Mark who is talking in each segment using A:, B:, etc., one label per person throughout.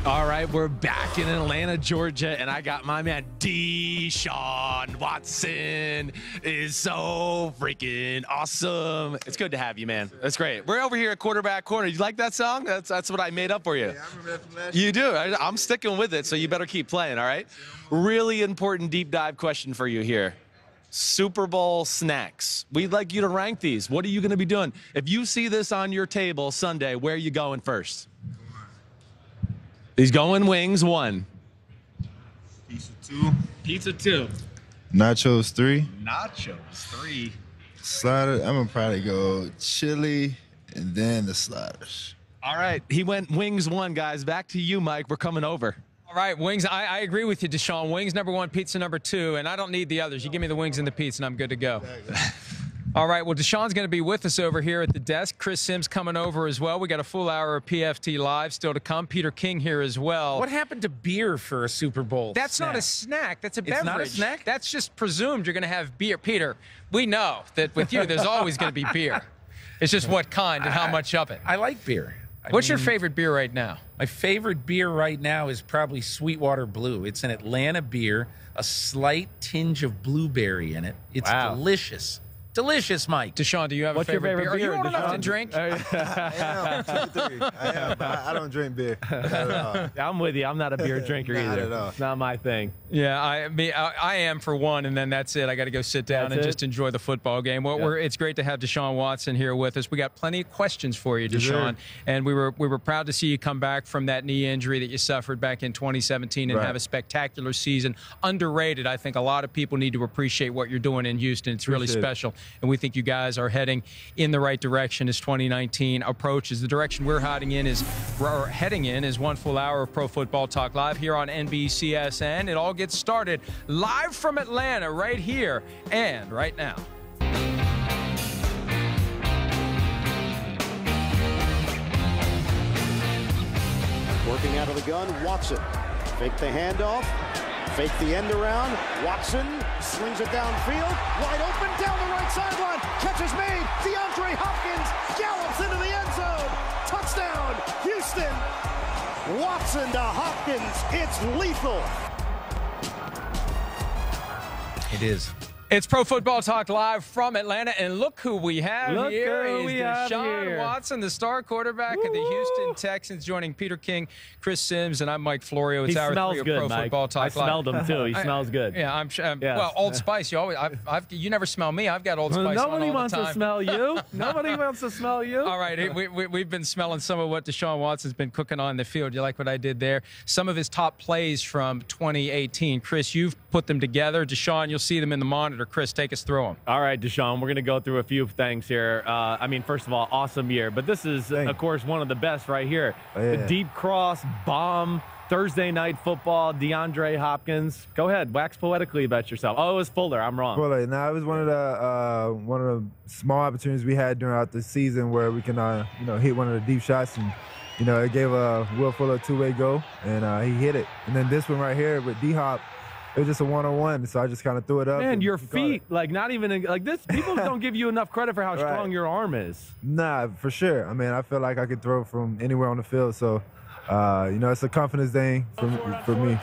A: All right, we're back in Atlanta, Georgia, and I got my man Deshaun Watson. Is so freaking awesome. It's good to have you, man. That's great. We're over here at Quarterback Corner. You like that song? That's what I made up for you.
B: Yeah, I remember that from last year.
A: You do. I'm sticking with it, so you better keep playing, all right? Really important deep dive question for you here. Super Bowl snacks. We'd like you to rank these. What are you going to be doing? If you see this on your table Sunday, where are you going first? He's going wings, 1.
B: Pizza 2.
C: Pizza 2.
B: Nachos 3.
C: Nachos 3.
B: Slider, I'm going to probably go chili and then the sliders.
A: All right, he went wings 1, guys. Back to you, Mike. We're coming over.
C: All right, wings. I agree with you, Deshaun. Wings number 1, pizza number 2, and I don't need the others. You give me the wings and the pizza, and I'm good to go. All right, well, Deshaun's going to be with us over here at the desk. Chris Sims coming over as well. We got a full hour of PFT Live still to come. Peter King here as well.
D: What happened to beer for a Super Bowl
C: That's
D: snack?
C: not a snack. That's a beverage.
D: It's not a snack?
C: That's just presumed you're going to have beer. Peter, we know that with you there's always going to be beer. It's just what kind and how much of it.
D: I like beer.
C: What's your favorite beer right now?
D: My favorite beer right now is probably Sweetwater Blue. It's an Atlanta beer, a slight tinge of blueberry in it. It's delicious. Delicious, Mike.
C: Deshaun, do you have
A: What's
C: a
A: your
C: favorite
A: favorite
C: beer? Are you
A: beer,
C: old enough to
A: Deshaun?
C: drink?
B: I am. 2, 3. I am, but I don't drink beer. Not at all.
A: I'm with you. I'm not a beer drinker
B: Not
A: either.
B: at all.
A: It's not my thing.
C: Yeah, I am for one, and then that's it. I got to go sit down and just enjoy the football game. Well, it's great to have Deshaun Watson here with us. We got plenty of questions for you, Deshaun, and we were proud to see you come back from that knee injury that you suffered back in 2017 and have a spectacular season. Underrated. I think a lot of people need to appreciate what you're doing in Houston. It's really special, and we think you guys are heading in the right direction as 2019 approaches. The direction we're heading in is one full hour of Pro Football Talk Live here on NBCSN. It all gets started live from Atlanta right here and right now.
E: Working out of the gun, Watson. Fake the handoff, fake the end around. Watson slings it downfield, wide open down the right sideline. Catch is made. DeAndre Hopkins gallops into the end zone. Touchdown, Houston. Watson to Hopkins. It's lethal.
D: It is.
C: It's Pro Football Talk Live from Atlanta, and look who we have here.
A: Who we have
C: Deshaun
A: here.
C: Watson, the star quarterback of the Houston Texans, joining Peter King, Chris Sims, and I'm Mike Florio. It's
A: He
C: hour
A: smells
C: 3 of
A: good,
C: Pro
A: Mike.
C: Football Talk
A: I
C: Live.
A: smelled him too. He smells good.
C: Yeah, I'm sure.
A: Yes.
C: Well, Old Spice. You always. You never smell me. I've got Old Spice on
A: Nobody
C: all
A: wants
C: the time.
A: to smell you. Nobody wants to smell you.
C: All right, we've been smelling some of what Deshaun Watson's been cooking on the field. You like what I did there? Some of his top plays from 2018. Chris, you've put them together. Deshaun, you'll see them in the monitor. Chris, take us through them.
A: All right, Deshaun, we're going to go through a few things here. I mean, first of all, awesome year. But this is, of course, one of the best right here. The deep cross, bomb, Thursday night football, DeAndre Hopkins. Go ahead, wax poetically about yourself. Oh, it was Fuller. I'm wrong.
F: Fuller. Now, it was one of the small opportunities we had throughout the season where we can, hit one of the deep shots. And, it gave Will Fuller a two-way go, and he hit it. And then this one right here with D-Hop, it was just a one-on-one, so I just kind of threw it up.
A: Man, your feet, like not even like this. People don't give you enough credit for how strong your arm is.
F: Nah, for sure. I mean, I feel like I could throw from anywhere on the field, so it's a confidence thing for me.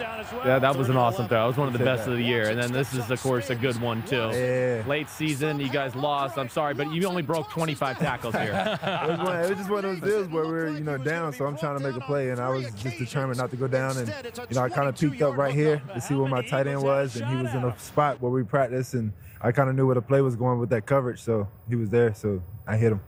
A: Yeah, that was an awesome throw. That was one of the best of the year. And then this is, of course, a good one, too.
F: Yeah.
A: Late season, you guys lost. I'm sorry, but you only broke 25 tackles here.
F: It was just one of those deals where we were, down, so I'm trying to make a play, and I was just determined not to go down. And, I kind of peeked up right here to see where my tight end was, and he was in a spot where we practiced, and I kind of knew where the play was going with that coverage, so he was there, so I hit him.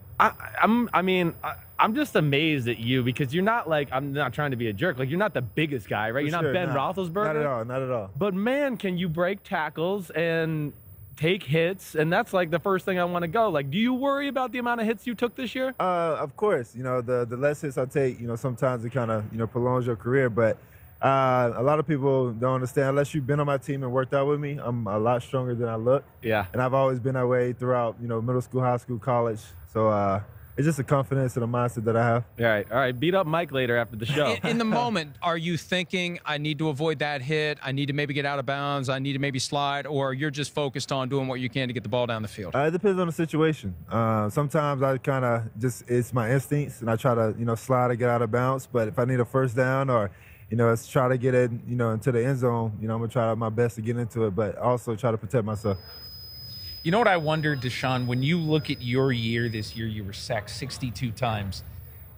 A: I'm just amazed at you because you're not like, I'm not trying to be a jerk, like you're not the biggest guy, right? You're not Ben Roethlisberger.
F: Not at all.
A: But man, can you break tackles and take hits? And that's like the first thing I want to go. Like, do you worry about the amount of hits you took this year?
F: Of course. The less hits I take, sometimes it kind of, prolongs your career. But a lot of people don't understand. Unless you've been on my team and worked out with me, I'm a lot stronger than I look.
A: Yeah.
F: And I've always been that way throughout, middle school, high school, college. So, it's just a confidence and a mindset that I have.
A: All right. Beat up Mike later after the show.
C: In the moment, are you thinking, I need to avoid that hit, I need to maybe get out of bounds, I need to maybe slide, or you're just focused on doing what you can to get the ball down the field?
F: It depends on the situation. Sometimes I it's my instincts, and I try to, slide or get out of bounds. But if I need a first down or let's try to get it, into the end zone. I'm going to try my best to get into it, but also try to protect myself.
D: You know what I wondered, Deshaun, when you look at your year this year, you were sacked 62 times.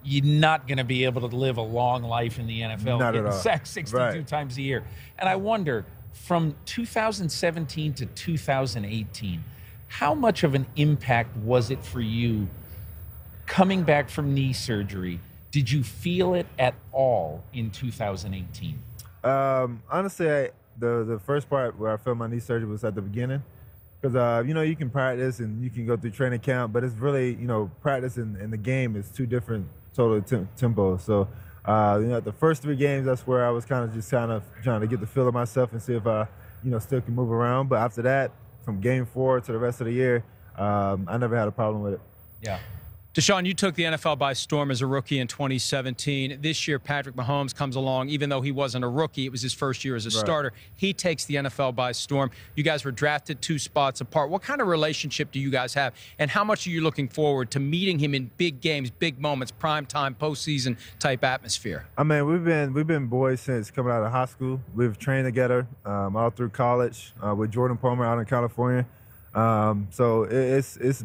D: You're not going to be able to live a long life in the NFL.
F: Not at all.
D: Sacked 62 times a year. And I wonder, from 2017 to 2018, how much of an impact was it for you coming back from knee surgery? Did you feel it at all in 2018?
F: Honestly, the first part where I felt my knee surgery was at the beginning. Because, you can practice and you can go through training camp, but it's really, practice and the game is two different total tempos. So, the first 3 games, that's where I was kind of trying to get the feel of myself and see if I, still can move around. But after that, from game 4 to the rest of the year, I never had a problem with it.
C: Yeah. Deshaun, you took the NFL by storm as a rookie in 2017. This year, Patrick Mahomes comes along. Even though he wasn't a rookie, it was his first year as a starter. He takes the NFL by storm. You guys were drafted 2 spots apart. What kind of relationship do you guys have? And how much are you looking forward to meeting him in big games, big moments, prime time, postseason type atmosphere?
F: I mean, we've been boys since coming out of high school. We've trained together all through college with Jordan Palmer out in California. So it's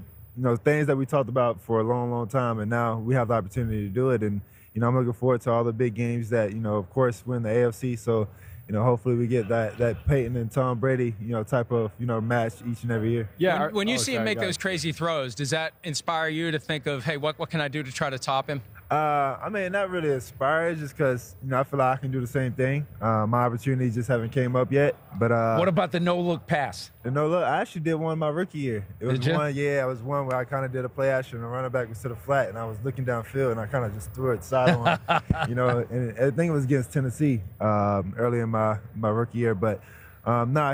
F: things that we talked about for a long, long time, and now we have the opportunity to do it. And, I'm looking forward to all the big games that, of course, win the AFC. So, hopefully we get that Peyton and Tom Brady, type of, match each and every year.
C: Yeah. When you see him make those crazy throws, does that inspire you to think of, hey, what can I do to try to top him?
F: I mean, not really inspired, just because, I feel like I can do the same thing. My opportunities just haven't came up yet. But
D: what about the no-look pass?
F: The no-look, I actually did one my rookie year. It was it was one where I kind of did a play action and the running back was to the flat, and I was looking downfield, and I kind of just threw it sideline. And I think it was against Tennessee early in my rookie year. But,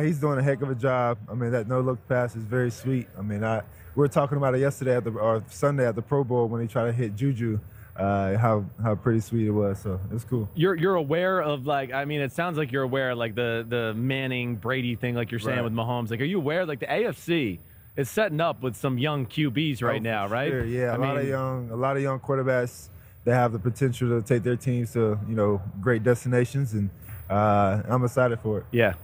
F: he's doing a heck of a job. I mean, that no-look pass is very sweet. I mean, we were talking about it yesterday or Sunday at the Pro Bowl when he tried to hit Juju. How pretty sweet it was, so it was cool.
G: You're aware of, it sounds like you're aware of, the Manning-Brady thing, like you're saying with Mahomes. Are you aware, the AFC is setting up with some young QBs right now, right?
F: Sure, yeah. A lot of young quarterbacks that have the potential to take their teams to, great destinations, and I'm excited for it.
G: Yeah.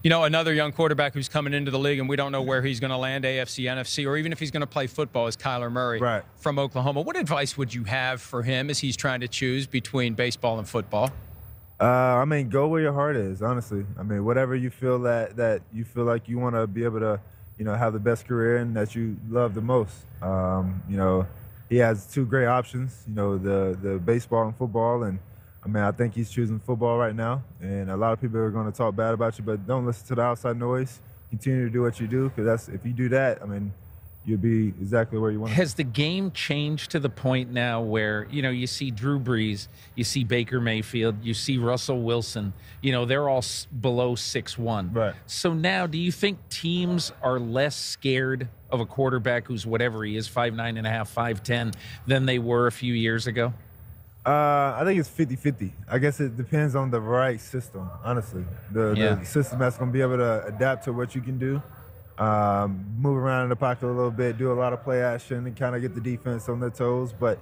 C: Another young quarterback who's coming into the league, and we don't know where he's going to land, AFC, NFC, or even if he's going to play football, is Kyler Murray from Oklahoma. What advice would you have for him as he's trying to choose between baseball and football?
F: Go where your heart is, honestly. Whatever you feel that you feel like you want to be able to, have the best career and that you love the most. He has 2 great options, the baseball and football, and I think he's choosing football right now, and a lot of people are going to talk bad about you, but don't listen to the outside noise. Continue to do what you do, because if you do that, you'll be exactly where you want to be.
D: Has the game changed to the point now where, you see Drew Brees, you see Baker Mayfield, you see Russell Wilson, they're all below 6'1".
F: Right.
D: So now, do you think teams are less scared of a quarterback who's whatever he is, 5'9.5", 5'10", than they were a few years ago?
F: I think it's 50-50. I guess it depends on the right system, honestly. The system that's going to be able to adapt to what you can do, move around in the pocket a little bit, do a lot of play action, and kind of get the defense on their toes. But,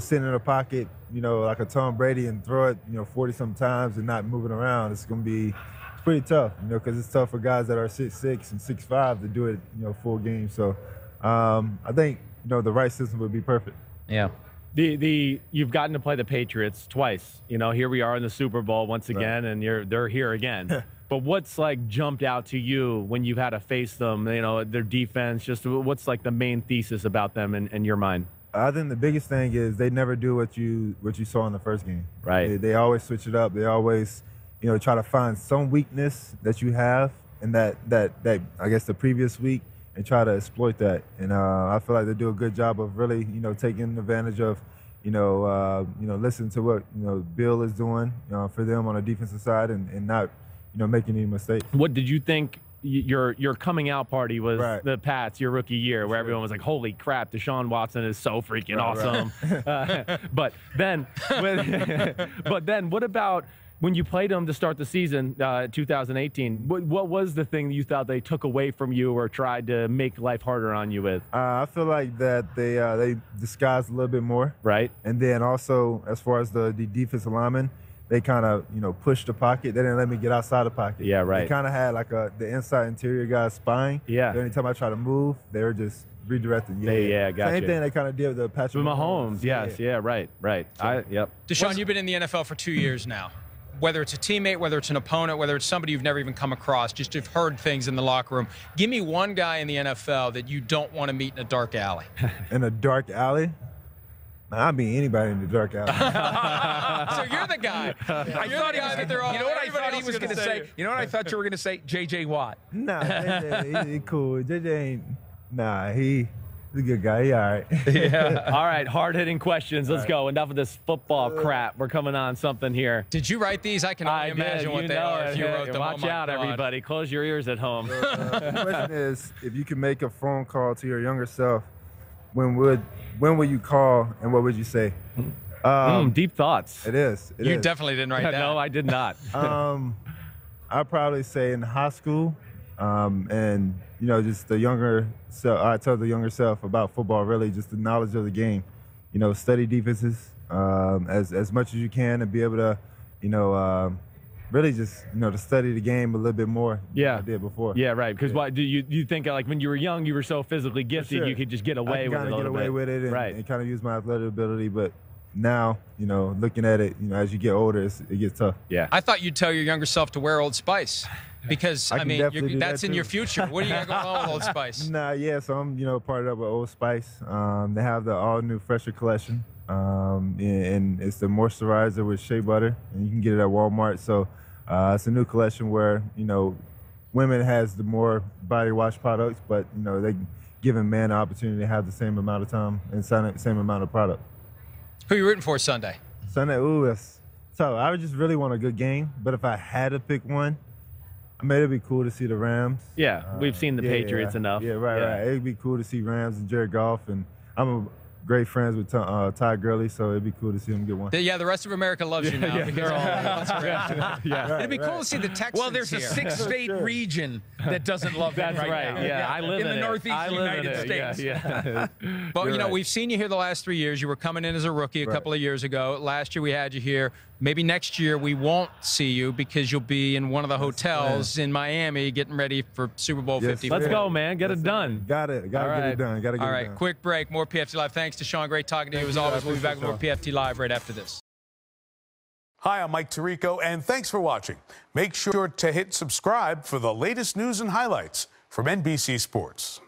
F: sitting in the pocket, like a Tom Brady and throw it, 40-some times and not moving around, it's pretty tough, because it's tough for guys that are 6'6" and 6'5" to do it, full game. So I think, the right system would be perfect.
D: Yeah.
G: You've gotten to play the Patriots twice. Here we are in the Super Bowl once again, and they're here again. But what's jumped out to you when you've had to face them? Their defense. Just what's the main thesis about them in your mind?
F: I think the biggest thing is they never do what you saw in the first game.
G: Right.
F: They always switch it up. They always try to find some weakness that you have in that I guess the previous week, and try to exploit that. And I feel like they do a good job of really, taking advantage of, listening to what, Bill is doing for them on the defensive side, and not, making any mistakes.
G: What did you think your coming out party was the Pats, your rookie year, where everyone was like, holy crap, Deshaun Watson is so freaking awesome. But then what about when you played them to start the season, 2018, what was the thing that you thought they took away from you or tried to make life harder on you with?
F: I feel like that they disguised a little bit more.
G: Right.
F: And then also, as far as the defensive linemen, they kind of, you know, pushed the pocket. They didn't let me get outside the pocket.
G: Yeah, right.
F: They kind of had like the inside interior guy spying.
G: Yeah.
F: But anytime I try to move, they were just redirecting.
G: Gotcha.
F: Same thing they kind of did with the Patrick
G: Mahomes. Yes, right. Yep.
C: Deshaun, you've been in the NFL for 2 years now. Whether it's a teammate, whether it's an opponent, whether it's somebody you've never even come across, just have heard things in the locker room. Give me one guy in the NFL that you don't want to meet in a dark alley.
F: In a dark alley? I'll meet anybody in the dark alley.
C: So you're the guy.
D: I thought he was going to. You know what I thought he was going to say? You know what I thought you were going to say? J.J. Watt.
F: Nah, JJ, he cool. JJ ain't. Nah, he's a good guy. He all right.
G: Yeah. All right, hard-hitting questions. Let's go. Enough of this football crap. We're coming on something here.
C: Did you write these? I can only imagine what they are if you wrote them.
G: Watch out, everybody. Close your ears at home.
F: The question is, if you could make a phone call to your younger self, when would you call and what would you say?
G: Deep thoughts.
F: It is.
C: You definitely didn't write that.
G: No, I did not.
F: I'd probably say in high school, and you know, just the younger self. I tell the younger self about football, really, just the knowledge of the game. You know, study defenses as much as you can, and be able to, you know, really just, you know, to study the game a little bit more than I did before.
G: Yeah, right. Because why do you think like when you were young, you were so physically gifted, you could just get away with it a little bit.
F: Get away with it and kind of use my athletic ability, but now, you know, looking at it, you know, as you get older, it gets tough.
G: Yeah.
C: I thought you'd tell your younger self to wear Old Spice. Because, I mean, that's in your future. What do you got going on with Old Spice?
F: So I'm, you know, partnered up with Old Spice. They have the all-new Fresher collection, and it's the moisturizer with shea butter, and you can get it at Walmart. So it's a new collection where, you know, women has the more body wash products, but, you know, they giving men an opportunity to have the same amount of time and same amount of product.
C: Who are you rooting for Sunday?
F: Sunday, that's tough. I would just really want a good game, but if I had to pick one, I mean, it'd be cool to see the Rams.
G: Yeah, we've seen the Patriots enough.
F: Yeah, right. It'd be cool to see Rams and Jared Goff, and I'm great friends with Ty Gurley, so it'd be cool to see him get one.
C: Yeah, the rest of America loves you now. Because they're all
D: It'd be cool to see the Texans. Well, there's a 6-state region that doesn't love them right now.
G: Yeah, I live in
D: the Northeast United States.
G: Yeah.
C: But, you know, we've seen you here the last 3 years. You were coming in as a rookie a couple of years ago. Last year we had you here. Maybe next year we won't see you because you'll be in one of the hotels in Miami getting ready for Super Bowl 54.
G: Let's go, man. Get it done.
F: Got it. Got to get it done. Got to get it done.
C: All right, quick break. More PFT Live. Thanks, Deshaun. Great talking to you as always. We'll be back with more PFT Live right after this.
H: Hi, I'm Mike Tirico, and thanks for watching. Make sure to hit subscribe for the latest news and highlights from NBC Sports.